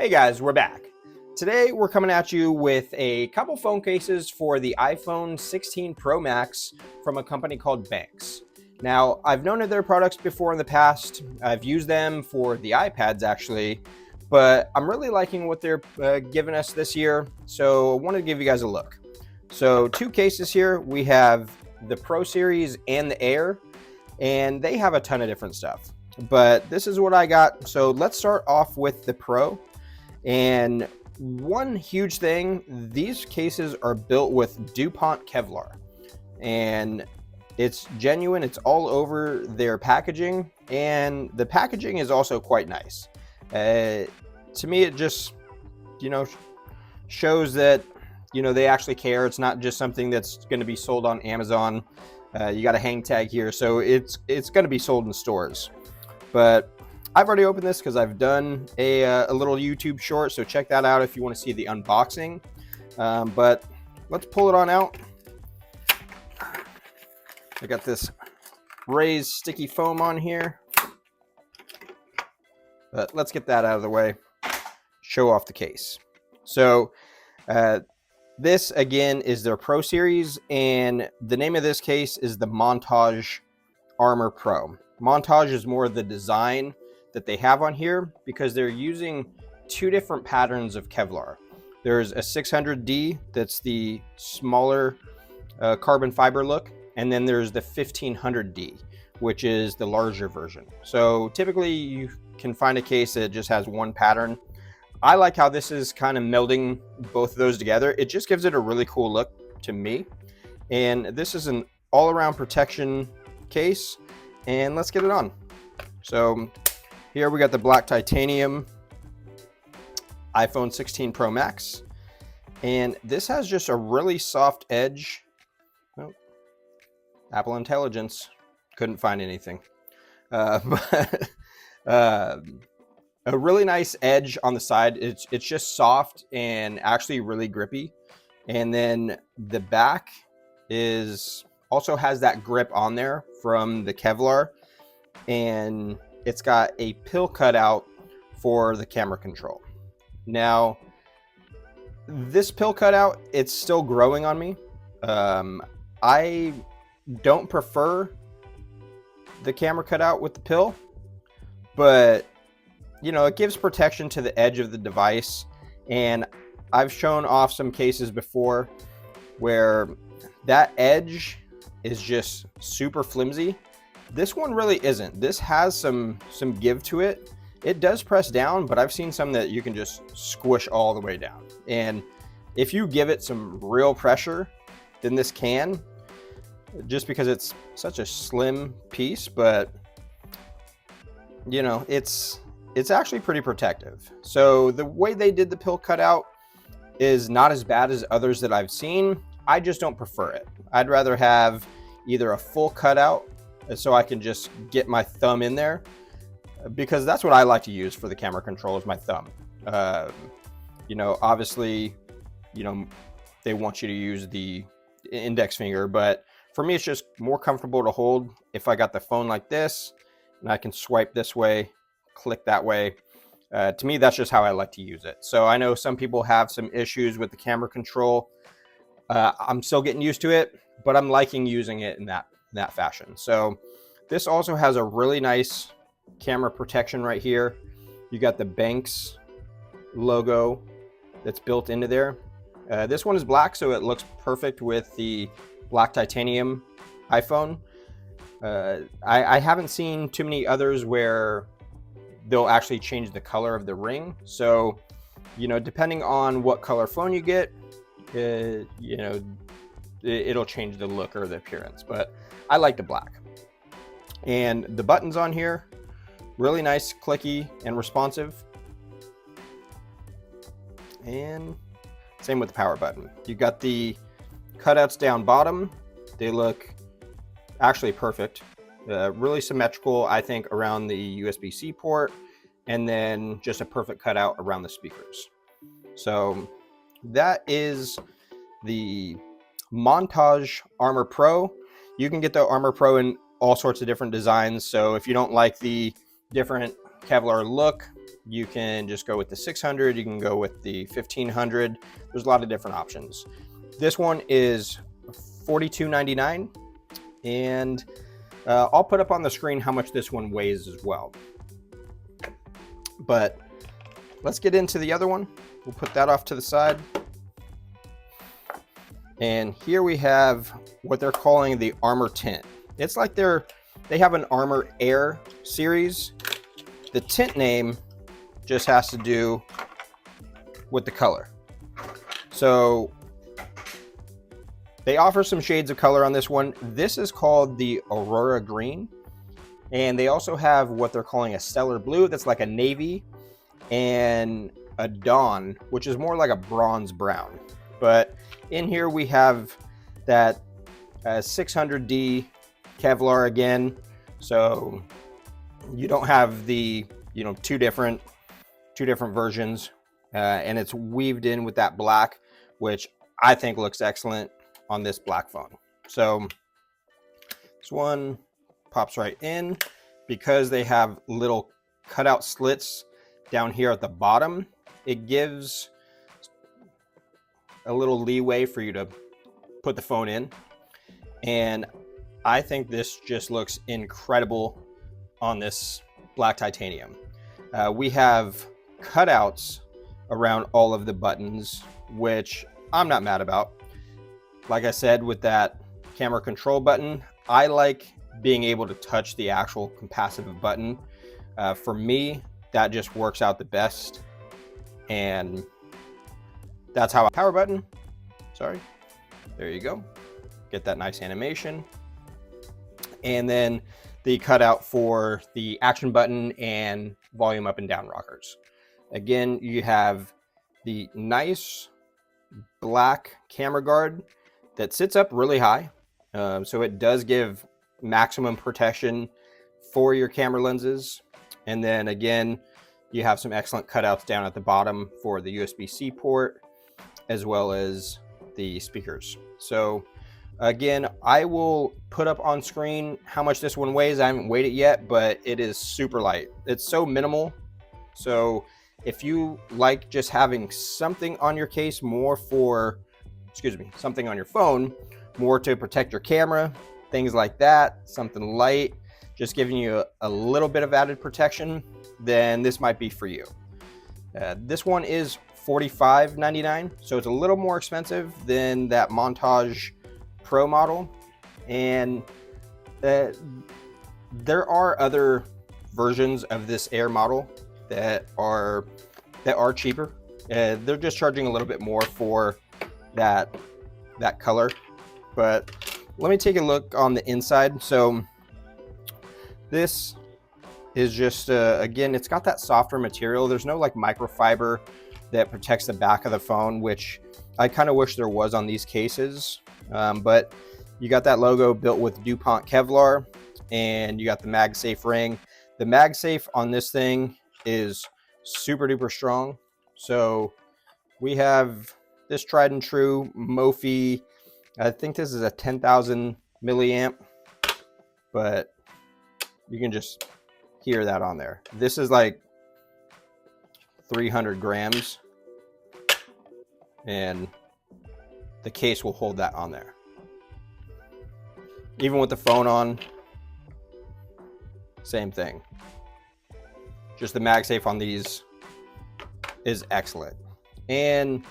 Hey guys, we're back. Today we're coming at you with a couple phone cases for the iPhone 16 Pro Max from a company called Benks. Now, I've known of their products before in the past. I've used them for the iPads actually, but I'm really liking what they're giving us this year, so I wanted to give you guys a look. So two cases here. We have the Pro Series and the Air, and they have a ton of different stuff. But this is what I got. So let's start off with the Pro. And one huge thing, these cases are built with DuPont Kevlar, and it's genuine. It's all over their packaging, and the packaging is also quite nice. To me, it just, shows that, they actually care. It's not just something that's going to be sold on Amazon. You got a hang tag here, so it's going to be sold in stores. But I've already opened this because I've done a little YouTube short, so check that out if you want to see the unboxing. But let's pull it on out. I got this raised sticky foam on here. But let's get that out of the way. Show off the case. So this again is their Pro Series, and the name of this case is the Montage ArmorPro. Montage is more the design that they have on here because they're using two different patterns of Kevlar. There's a 600D that's the smaller carbon fiber look, and then there's the 1500D, which is the larger version. So typically you can find a case that just has one pattern. I like how this is kind of melding both of those together. It just gives it a really cool look to me. And this is an all-around protection case, and let's get it on. So here we got the black titanium iPhone 16 Pro Max, and this has just a really soft edge. Oh, Apple Intelligence couldn't find anything, but a really nice edge on the side. It's just soft and actually really grippy, and then the back also has that grip on there from the Kevlar, and it's got a pill cutout for the camera control. Now, this pill cutout, it's still growing on me. I don't prefer the camera cutout with the pill, but it gives protection to the edge of the device. And I've shown off some cases before where that edge is just super flimsy. This one really isn't. This has some give to it. It does press down, but I've seen some that you can just squish all the way down. And if you give it some real pressure, then this can, just because it's such a slim piece, but it's actually pretty protective. So the way they did the pill cutout is not as bad as others that I've seen. I just don't prefer it. I'd rather have either a full cutout so I can just get my thumb in there, because that's what I like to use for the camera control, is my thumb. Obviously, they want you to use the index finger, but for me, it's just more comfortable to hold if I got the phone like this, and I can swipe this way, click that way. To me, that's just how I like to use it. So I know some people have some issues with the camera control. I'm still getting used to it, but I'm liking using it in that fashion. So this also has a really nice camera protection right here. You got the Benks logo that's built into there. This one is black, so it looks perfect with the black titanium iPhone. I haven't seen too many others where they'll actually change the color of the ring. So, depending on what color phone you get, it'll change the look or the appearance, but I like the black. And the buttons on here, really nice, clicky, and responsive. And same with the power button. You got the cutouts down bottom. They look actually perfect. Really symmetrical, I think, around the USB-C port, and then just a perfect cutout around the speakers. So that is the Montage ArmorPro. You can get the ArmorPro in all sorts of different designs. So if you don't like the different Kevlar look, You can just go with the 600, you can go with the 1500. There's a lot of different options. This one is $42.99, and I'll put up on the screen how much this one weighs as well. But let's get into the other one. We'll put that off to the side. And here we have what they're calling the ArmorTint. It's like they have an Armor Air series. The tint name just has to do with the color. So they offer some shades of color on this one. This is called the Aurora Green. And they also have what they're calling a Stellar Blue, that's like a navy, and a Dawn, which is more like a bronze brown. But in here we have that 600D Kevlar again. So you don't have the, two different versions, and it's weaved in with that black, which I think looks excellent on this black phone. So this one pops right in. Because they have little cutout slits down here at the bottom, it gives a little leeway for you to put the phone in. And I think this just looks incredible on this black titanium. We have cutouts around all of the buttons, which I'm not mad about. Like I said, with that camera control button, I like being able to touch the actual capacitive button. For me, that just works out the best. And that's how power button, sorry, there you go. Get that nice animation. And then the cutout for the action button and volume up and down rockers. Again, you have the nice black camera guard that sits up really high. So it does give maximum protection for your camera lenses. And then again, you have some excellent cutouts down at the bottom for the USB-C port, as well as the speakers. So again, I will put up on screen how much this one weighs. I haven't weighed it yet, but it is super light. It's so minimal. So if you like just having something on your case more for, something on your phone, more to protect your camera, things like that, something light, just giving you a little bit of added protection, then this might be for you. This one is $45.99, so it's a little more expensive than that Montage Pro model. And there are other versions of this Air model that are cheaper. They're just charging a little bit more for that color. But let me take a look on the inside. So this is just, again, it's got that softer material. There's no like microfiber that protects the back of the phone, which I kind of wish there was on these cases. But you got that logo built with DuPont Kevlar, and you got the MagSafe ring. The MagSafe on this thing is super duper strong. So we have this tried and true Mophie. I think this is a 10,000 milliamp, but you can just hear that on there. This is like 300 grams, and the case will hold that on there. Even with the phone on, same thing. Just the MagSafe on these is excellent. And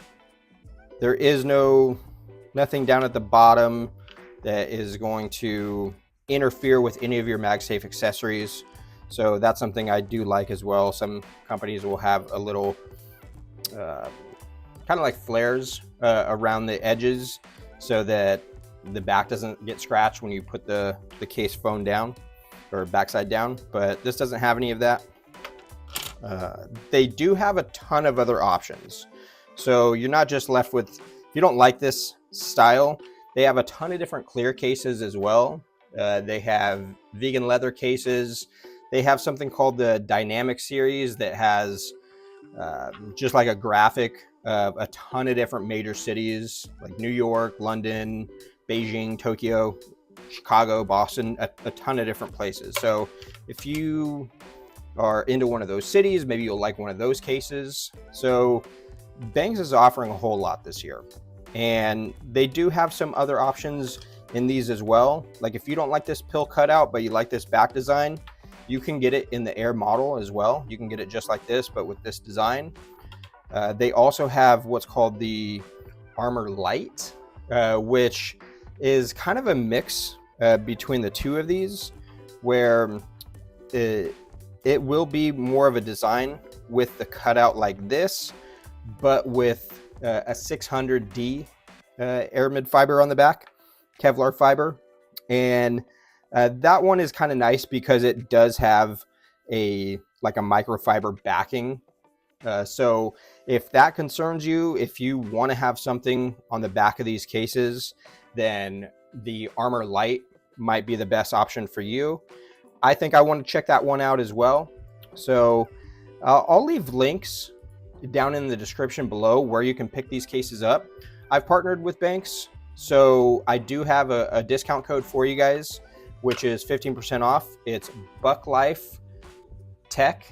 there is nothing down at the bottom that is going to interfere with any of your MagSafe accessories. So that's something I do like as well. Some companies will have a little kind of like flares around the edges so that the back doesn't get scratched when you put the case phone down or backside down, but this doesn't have any of that. They do have a ton of other options. So you're not just left with, if you don't like this style, they have a ton of different clear cases as well. They have vegan leather cases. They have something called the Dynamic series that has just like a graphic of a ton of different major cities like New York, London, Beijing, Tokyo, Chicago, Boston, a ton of different places. So if you are into one of those cities, maybe you'll like one of those cases. So Benks is offering a whole lot this year, and they do have some other options in these as well. Like if you don't like this pill cutout, but you like this back design, you can get it in the Air model as well. You can get it just like this, but with this design. They also have what's called the Armor Light, which is kind of a mix between the two of these, where it will be more of a design with the cutout like this, but with a 600D aramid fiber on the back, Kevlar fiber. And that one is kind of nice because it does have a microfiber backing. So if that concerns you, if you want to have something on the back of these cases, then the Armor Light might be the best option for you. I think I want to check that one out as well. So I'll leave links down in the description below where you can pick these cases up. I've partnered with Benks, so I do have a discount code for you guys, which is 15% off. It's BuckLife Tech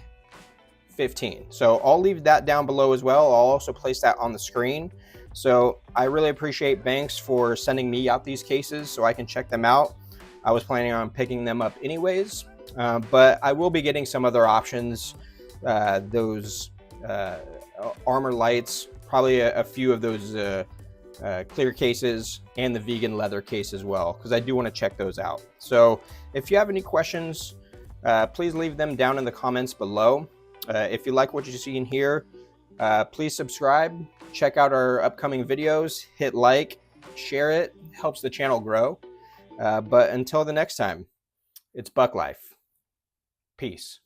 15. So I'll leave that down below as well. I'll also place that on the screen. So I really appreciate Benks for sending me out these cases so I can check them out. I was planning on picking them up anyways, but I will be getting some other options, those Armor Lights, probably a few of those clear cases, and the vegan leather case as well, because I do want to check those out. So if you have any questions, please leave them down in the comments below. If you like what you see in here, please subscribe, check out our upcoming videos, hit like, share it, helps the channel grow. But until the next time, it's Buck Life. Peace.